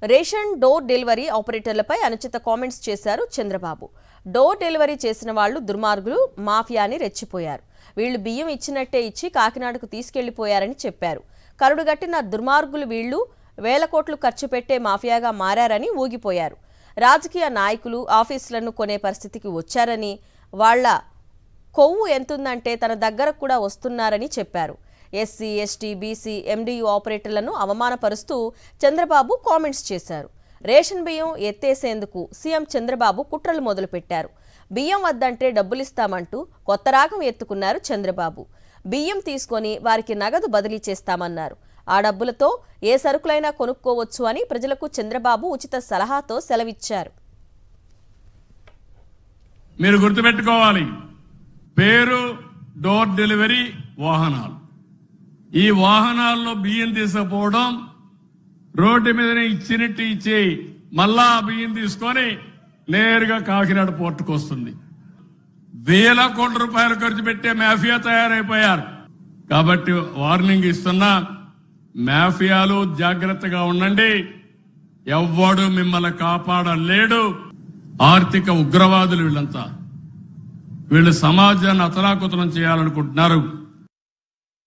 Ration door delivery ఆపరేటర్లపై అనుచిత comments చేశారు Chandrababu. Door delivery చేసిన వాళ్లు దుర్మార్గులు, మాఫియాని రెచ్చిపోయారు. వీళ్లు బియ్యం ఇచ్చినట్టే ఇచ్చి కాకినాడకు తీసుకెళ్లిపోయారని చెప్పారు. కరుడుగట్టిన దుర్మార్గులు వీళ్లు, వేల కోట్లు ఖర్చు పెట్టే మాఫియాగా మారారని ఊగిపోయారు. రాజకీయ నాయకులు ఆఫీసులను కొనే పరిస్థితికి వచ్చారని, వాళ్ల కొవ్వు ఎంతుందంటే తన దగ్గర కూడా వస్తున్నారని చెప్పారు. ఎస్సీ, ఎస్టీ, బీసీ, ఎండియు ఆపరేటర్లను అవమానపరుస్తూ చంద్రబాబు కామెంట్స్ చేశారు. రేషన్ బియ్యం ఎత్తేసేందుకు సీఎం చంద్రబాబు కుట్రలు మొదలుపెట్టారు. బియ్యం వద్దంటే డబ్బులిస్తామంటూ కొత్త రాగం ఎత్తుకున్నారు చంద్రబాబు. బియ్యం తీసుకొని వారికి నగదు బదిలీ చేస్తామన్నారు. ఆ డబ్బులతో ఏ సరుకులైనా కొనుక్కోవచ్చు అని ప్రజలకు చంద్రబాబు ఉచిత సలహాతో సెలవిచ్చారు. మీరు గుర్తుపెట్టుకోవాలి, పేరు డోర్ డెలివరీ వాహనాలు. ఈ వాహనాల్లో బియ్యం తీసుకుపోవడం, రోడ్డు మీదనే ఇచ్చినట్టు ఇచ్చి మళ్ళా బియ్యం తీసుకొని నేరుగా కాకినాడ పోర్టుకు వస్తుంది. వేల కోట్ల రూపాయలు ఖర్చు పెట్టే మాఫియా తయారైపోయారు. కాబట్టి వార్నింగ్ ఇస్తున్నా, మాఫియాలు జాగ్రత్తగా ఉండండి. ఎవ్వడు మిమ్మల్ని కాపాడలేడు. ఆర్థిక ఉగ్రవాదులు వీళ్ళంతా. వీళ్ళు సమాజాన్ని అతలాకుతలం చేయాలనుకుంటున్నారు.